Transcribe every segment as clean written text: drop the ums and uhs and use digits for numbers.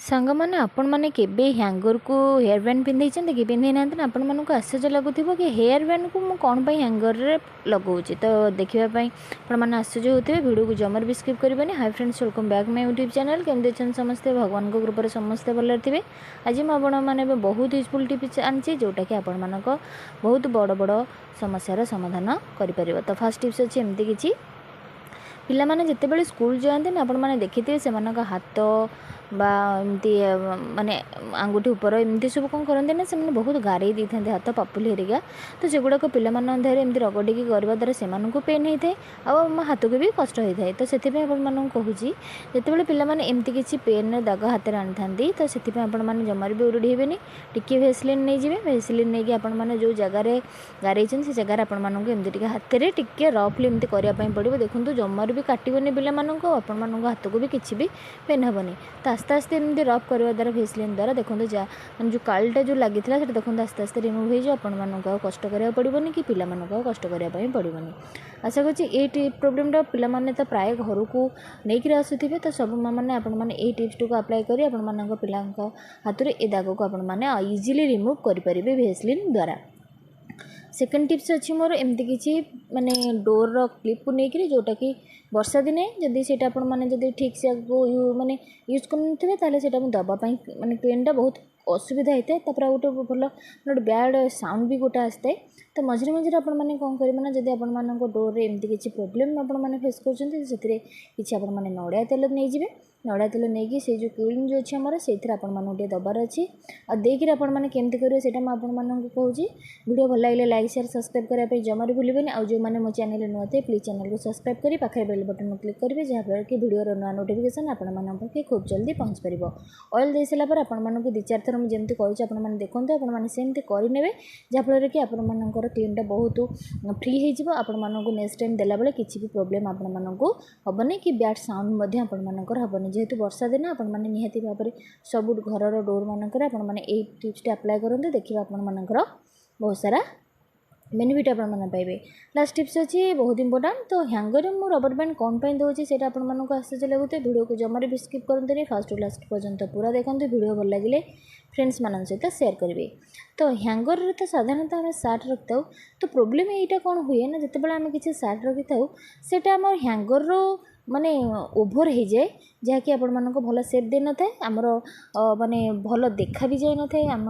ସାଙ୍ଗମାନେ ଆପଣମାନେ କେବେ ହ୍ୟାଙ୍ଗରକୁ ହେୟାର ବ୍ୟାଣ୍ଡ ପିନ୍ଧେଇଛନ୍ତି କି ପିନ୍ଧେଇ ନାହାନ୍ତି ନା ଆପଣମାନଙ୍କୁ ଆଶ୍ଚର୍ଯ୍ୟ ଲାଗୁଥିବ କି ହେୟାର ବ୍ୟାଣ୍ଡକୁ ମୁଁ କ'ଣ ପାଇଁ ହ୍ୟାଙ୍ଗରରେ ଲଗାଉଛି ତ ଦେଖିବା ପାଇଁ ଆପଣମାନେ ଆଶ୍ଚର୍ଯ୍ୟ ହେଉଥିବେ ଭିଡ଼ିଓକୁ ଜମାରୁ ବି ସ୍କିପ୍ କରିବେନି। ହାଇ ଫ୍ରେଣ୍ଡସ୍ ୱେଲକମ୍ ବ୍ୟାକ୍ ମାଇ ୟୁଟ୍ୟୁବ୍ ଚ୍ୟାନେଲ୍। କେମିତି ଅଛନ୍ତି ସମସ୍ତେ? ଭଗବାନଙ୍କ କୃପାରେ ସମସ୍ତେ ଭଲରେ ଥିବେ। ଆଜି ମୁଁ ଆପଣମାନେ ଏବେ ବହୁତ ୟୁଜଫୁଲ୍ ଟିପ୍ସ ଆଣିଛି ଯେଉଁଟାକି ଆପଣମାନଙ୍କ ବହୁତ ବଡ଼ ବଡ଼ ସମସ୍ୟାର ସମାଧାନ କରିପାରିବ। ତ ଫାର୍ଷ୍ଟ ଟିପ୍ସ ଅଛି ଏମିତି କିଛି ପିଲାମାନେ ଯେତେବେଳେ ସ୍କୁଲ ଯାଆନ୍ତି ନା ଆପଣମାନେ ଦେଖିଥିବେ ସେମାନଙ୍କ ହାତ ବା ଏମିତି ମାନେ ଆଙ୍ଗୁଠି ଉପର ଏମିତି ସବୁ କ'ଣ କରନ୍ତି ନା ସେମାନେ ବହୁତ ଗାରେଇ ଦେଇଥାନ୍ତି ହାତ ପାପୁଲି ହେରିକା। ତ ସେଗୁଡ଼ାକ ପିଲାମାନଙ୍କ ଦେହରେ ଏମିତି ରଗଡ଼ିକି କରିବା ଦ୍ୱାରା ସେମାନଙ୍କୁ ପେନ୍ ହେଇଥାଏ ଆଉ ଆମ ହାତକୁ ବି କଷ୍ଟ ହେଇଥାଏ। ତ ସେଥିପାଇଁ ଆପଣମାନଙ୍କୁ କହୁଛି ଯେତେବେଳେ ପିଲାମାନେ ଏମିତି କିଛି ପେନ୍ର ଦାଗ ହାତରେ ଆଣିଥାନ୍ତି ତ ସେଥିପାଇଁ ଆପଣମାନେ ଜମାରୁ ବି ଉରୁଡ଼ି ହେବେନି। ଟିକିଏ ଭେସଲିନ୍ ନେଇଯିବେ। ଭେସଲିନ୍ ନେଇକି ଆପଣମାନେ ଯେଉଁ ଜାଗାରେ ଗାରେଇଛନ୍ତି ସେ ଜାଗାରେ ଆପଣମାନଙ୍କୁ ଏମିତି ଟିକେ ହାତରେ ଟିକେ ରଫଲି ଏମିତି କରିବା ପାଇଁ ପଡ଼ିବ। ଦେଖନ୍ତୁ ଜମାରୁ ବି କାଟିବନି ପିଲାମାନଙ୍କୁ ଆଉ ଆପଣମାନଙ୍କ ହାତକୁ ବି କିଛି ବି ପେନ୍ ହେବନି। ତ ଆସ୍ତେ ଆସ୍ତେ ଏମିତି ରଫ୍ କରିବା ଦ୍ୱାରା ଭେସଲିନ୍ ଦ୍ୱାରା ଦେଖନ୍ତୁ ମାନେ ଯେଉଁ କାଳିଟା ଯେଉଁ ଲାଗିଥିଲା ସେଟା ଦେଖନ୍ତୁ ଆସ୍ତେ ଆସ୍ତେ ରିମୁଭ୍ ହେଇଯିବ। ଆପଣମାନଙ୍କୁ ଆଉ କଷ୍ଟ କରିବାକୁ ପଡ଼ିବନି କି ପିଲାମାନଙ୍କୁ ଆଉ କଷ୍ଟ କରିବା ପାଇଁ ପଡ଼ିବନି। ଆଶା କରୁଛି ଏଇ ପ୍ରୋବ୍ଲେମଟା ପିଲାମାନେ ତ ପ୍ରାୟ ଘରକୁ ନେଇକିରି ଆସୁଥିବେ। ତ ସବୁ ମାଆମାନେ ଆପଣମାନେ ଏଇ ଟିପ୍ସଟିକୁ ଆପ୍ଲାଏ କରି ଆପଣମାନଙ୍କ ପିଲାଙ୍କ ହାତରୁ ଏ ଦାଗକୁ ଆପଣମାନେ ଇଜିଲି ରିମୁଭ୍ କରିପାରିବେ ଭେସଲିନ୍ ଦ୍ୱାରା। ସେକେଣ୍ଡ ଟିପ୍ସ ଅଛି ମୋର ଏମିତି କିଛି ମାନେ ଡୋର୍ର କ୍ଲିପ୍କୁ ନେଇକରି ଯେଉଁଟାକି ବର୍ଷା ଦିନେ ଯଦି ସେଇଟା ଆପଣମାନେ ଯଦି ଠିକ୍ସେ ମାନେ ୟୁଜ୍ କରୁନଥିବେ ତାହେଲେ ସେଇଟା ମୁଁ ଦେବା ପାଇଁ ମାନେ ପେନ୍ଟା ବହୁତ ଅସୁବିଧା ହେଇଥାଏ। ତାପରେ ଆଉ ଗୋଟେ ବ୍ୟାଡ଼ ସାଉଣ୍ଡ ବି ଗୋଟେ ଆସିଥାଏ। ତ ମଝିରେ ମଝିରେ ଆପଣମାନେ କ'ଣ କରିବେ ନା ଯଦି ଆପଣମାନଙ୍କ ଡୋର୍ରେ ଏମିତି କିଛି ପ୍ରୋବ୍ଲେମ୍ ଆପଣମାନେ ଫେସ୍ କରୁଛନ୍ତି ସେଥିରେ କିଛି ଆପଣମାନେ ନଡ଼ିଆ ତେଲ ନେଇଯିବେ। ନଡ଼ିଆ ତେଲ ନେଇକି ସେଇ ଯେଉଁ କ୍ଲିନ୍ ଯେଉଁ ଅଛି ଆମର ସେଇଥିରେ ଆପଣମାନଙ୍କୁ ଟିକେ ଦେବାର ଅଛି। ଆଉ ଦେଇକିରି ଆପଣମାନେ କେମିତି କରିବେ ସେଇଟା ମୁଁ ଆପଣମାନଙ୍କୁ କହୁଛି। ଭିଡ଼ିଓ ଭଲ ଲାଗିଲେ ଲାଇକ୍ ସେୟାର ସବସ୍କ୍ରାଇବ୍ କରିବା ପାଇଁ ଜମାରୁ ଭୁଲିବେନି। ଆଉ ଯେଉଁମାନେ ମୋ ଚ୍ୟାନେଲରେ ନୂଆ ଥିବେ ପ୍ଲିଜ୍ ଚ୍ୟାନେଲକୁ ସବସ୍କ୍ରାଇବ୍ କରି ପାଖରେ ବେଲ୍ ବଟନ୍କୁ କ୍ଲିକ୍ କରିବେ ଯାହାଫଳରେ କି ଭିଡ଼ିଓର ନୂଆ ନୋଟିଫିକେସନ୍ ଆପଣମାନଙ୍କ ପାଖେ ଖୁବ୍ ଜଲ୍ଦି ପହଞ୍ଚି ପାରିବ। ଅଏଲ୍ ଦେଇସାରିଲା ପରେ ଆପଣମାନଙ୍କୁ 2-4 ଥର ମୁଁ ଯେମିତି କହିଛି ଆପଣମାନେ ଦେଖନ୍ତୁ ଆପଣମାନେ ସେମିତି କରିନେବେ ଯାହାଫଳରେ କି ଆପଣମାନଙ୍କର କ୍ଲିନ୍ଟା ବହୁତ ଫ୍ରି ହେଇଯିବ। ଆପଣମାନଙ୍କୁ ନେକ୍ସଟ ଟାଇମ୍ ଦେଲାବେଳେ କିଛି ବି ପ୍ରୋବ୍ଲେମ୍ ଆପଣମାନଙ୍କୁ ହେବନି କି ବ୍ୟାଡ୍ ସାଉଣ୍ଡ ମଧ୍ୟ ଆପଣମାନଙ୍କର ହେବନି। ଯେହେତୁ ବର୍ଷା ଦିନ ଆପଣମାନେ ନିହାତି ଭାବରେ ସବୁ ଘରର ଡୋର୍ମାନଙ୍କରେ ଆପଣମାନେ ଏଇ ଟିପ୍ସଟି ଆପ୍ଲାଏ କରନ୍ତୁ। ଦେଖିବେ ଆପଣମାନଙ୍କର ବହୁତ ସାରା ବେନିଫିଟ୍ ଆପଣମାନେ ପାଇବେ। ଲାଷ୍ଟ ଟିପ୍ସ ଅଛି ବହୁତ ଇମ୍ପୋର୍ଟାଣ୍ଟ। ତ ହ୍ୟାଙ୍ଗରରେ ମୁଁ ରବର ବ୍ୟାଣ୍ଡ କ'ଣ ପାଇଁ ଦେଉଛି ସେଇଟା ଆପଣମାନଙ୍କୁ ଆଶ୍ଚର୍ଯ୍ୟ ଲାଗୁଥିବ। ଭିଡ଼ିଓକୁ ଜମାରୁ ବି ସ୍କିପ୍ କରନ୍ତୁନି। ଫାର୍ଷ୍ଟରୁ ଲାଷ୍ଟ ପର୍ଯ୍ୟନ୍ତ ପୁରା ଦେଖନ୍ତୁ। ଭିଡ଼ିଓ ଭଲ ଲାଗିଲେ ଫ୍ରେଣ୍ଡସ୍ମାନଙ୍କ ସହିତ ସେୟାର କରିବେ। ତ ହ୍ୟାଙ୍ଗରରେ ତ ସାଧାରଣତଃ ଆମେ ସାର୍ଟ ରଖିଥାଉ। ତ ପ୍ରୋବ୍ଲେମ୍ ଏଇଟା କ'ଣ ହୁଏ ନା ଯେତେବେଳେ ଆମେ କିଛି ସାର୍ଟ ରଖିଥାଉ ସେଇଟା ଆମର ହ୍ୟାଙ୍ଗରର ମାନେ ଓଭର ହେଇଯାଏ ଯାହାକି ଆପଣମାନଙ୍କୁ ଭଲ ସେପ୍ ଦେଇନଥାଏ। ଆମର ମାନେ ଭଲ ଦେଖା ବି ଯାଇନଥାଏ। ଆମ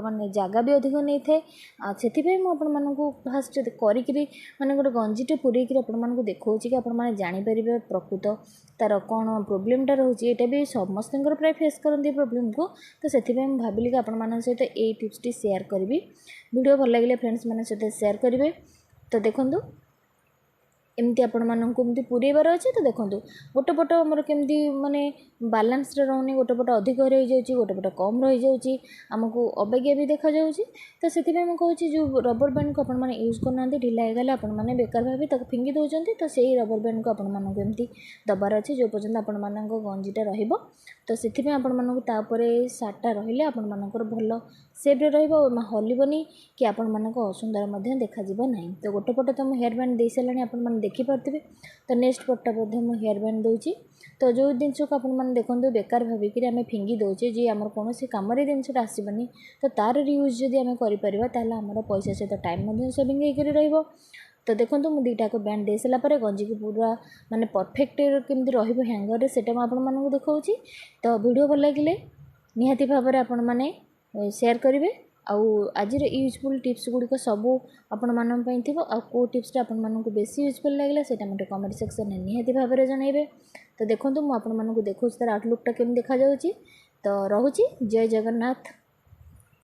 ମାନେ ଜାଗା ବି ଅଧିକ ନେଇଥାଏ। ଆଉ ସେଥିପାଇଁ ମୁଁ ଆପଣମାନଙ୍କୁ ଫାଷ୍ଟ କରିକିରି ମାନେ ଗୋଟେ ଗଞ୍ଜିଟେ ପୁରେଇକିରି ଆପଣମାନଙ୍କୁ ଦେଖାଉଛି କି ଆପଣମାନେ ଜାଣିପାରିବେ ପ୍ରକୃତ ତା'ର କ'ଣ ପ୍ରୋବ୍ଲେମ୍ଟା ରହୁଛି। ଏଇଟା ବି ସମସ୍ତଙ୍କର ପ୍ରାୟ ଫେସ୍ କରନ୍ତି ଏ ପ୍ରୋବ୍ଲେମ୍କୁ। ତ ସେଥିପାଇଁ ମୁଁ ଭାବିଲି କି ଆପଣମାନଙ୍କ ସହିତ ଏଇ ଟିପ୍ସଟି ସେୟାର କରିବି। ଭିଡ଼ିଓ ଭଲ ଲାଗିଲେ ଫ୍ରେଣ୍ଡସ୍ମାନଙ୍କ ସହିତ ସେୟାର କରିବେ। ତ ଦେଖନ୍ତୁ ଏମିତି ଆପଣମାନଙ୍କୁ ଏମିତି ପୁରେଇବାର ଅଛି। ତ ଦେଖନ୍ତୁ ଗୋଟେ ପଟ ଆମର କେମିତି ମାନେ ବାଲାନ୍ସରେ ରହୁନି, ଗୋଟେ ପଟ ଅଧିକ ରହିଯାଉଛି, ଗୋଟେ ପଟ କମ୍ ରହିଯାଉଛି, ଆମକୁ ଅବାଗିଆ ବି ଦେଖାଯାଉଛି। ତ ସେଥିପାଇଁ ମୁଁ କହୁଛି ଯେଉଁ ରବର ବ୍ୟାଣ୍ଡକୁ ଆପଣମାନେ ୟୁଜ୍ କରୁନାହାନ୍ତି ଢିଲା ହେଇଗଲେ ଆପଣମାନେ ବେକାର ଭାବେ ତାକୁ ଫିଙ୍ଗି ଦେଉଛନ୍ତି। ତ ସେଇ ରବର ବ୍ୟାଣ୍ଡକୁ ଆପଣମାନଙ୍କୁ ଏମିତି ଦେବାର ଅଛି ଯେଉଁ ପର୍ଯ୍ୟନ୍ତ ଆପଣମାନଙ୍କ ଗଞ୍ଜିଟା ରହିବ। ତ ସେଥିପାଇଁ ଆପଣମାନଙ୍କୁ ତାପରେ ସାର୍ଟଟା ରହିଲେ ଆପଣମାନଙ୍କର ଭଲ ସେପ୍ରେ ରହିବ, ହଲିବନି କି ଆପଣମାନଙ୍କ ଅସୁନ୍ଦର ମଧ୍ୟ ଦେଖାଯିବ ନାହିଁ। ତ ଗୋଟେ ପଟ ତ ମୁଁ ହେୟାର ବ୍ୟାଣ୍ଡ ଦେଇସାରିଲାଣି ଆପଣମାନେ ଦେଖିପାରୁଥିବେ। ତ ନେକ୍ସଟ ପଟଟା ମଧ୍ୟ ମୁଁ ହେୟାର ବ୍ୟାଣ୍ଡ ଦେଉଛି। ତ ଯେଉଁ ଜିନିଷକୁ ଆପଣମାନେ ଦେଖନ୍ତୁ ବେକାର ଭାବିକିରି ଆମେ ଫିଙ୍ଗି ଦେଉଛେ ଯେ ଆମର କୌଣସି କାମରେ ଜିନିଷଟା ଆସିବନି ତ ତା'ର ରିୟୁଜ୍ ଯଦି ଆମେ କରିପାରିବା ତାହେଲେ ଆମର ପଇସା ସହିତ ଟାଇମ୍ ମଧ୍ୟ ସେଭିଂ ହେଇକରି ରହିବ। ତ ଦେଖନ୍ତୁ ମୁଁ ଦୁଇଟାକୁ ବ୍ୟାଣ୍ଡ ଦେଇସାରିଲା ପରେ ଗଞ୍ଜିକୁ ପୁରା ମାନେ ପରଫେକ୍ଟ କେମିତି ରହିବ ହ୍ୟାଙ୍ଗରରେ ସେଇଟା ମୁଁ ଆପଣମାନଙ୍କୁ ଦେଖାଉଛି। ତ ଭିଡ଼ିଓ ଭଲ ଲାଗିଲେ ନିହାତି ଭାବରେ ଆପଣମାନେ ସେୟାର କରିବେ। ଆଉ ଆଜିର ୟୁଜଫୁଲ୍ ଟିପ୍ସ ଗୁଡ଼ିକ ସବୁ ଆପଣମାନଙ୍କ ପାଇଁ ଥିବ। ଆଉ କେଉଁ ଟିପ୍ସଟା ଆପଣମାନଙ୍କୁ ବେଶୀ ୟୁଜଫୁଲ୍ ଲାଗିଲା ସେଇଟା ମୋତେ କମେଣ୍ଟ ସେକ୍ସନରେ ନିହାତି ଭାବରେ ଜଣାଇବେ। ତ ଦେଖନ୍ତୁ ମୁଁ ଆପଣମାନଙ୍କୁ ଦେଖାଉଛି ତା'ର ଆଉଟଲୁକ୍ଟା କେମିତି ଦେଖାଯାଉଛି। ତ ରହୁଛି। ଜୟ ଜଗନ୍ନାଥ।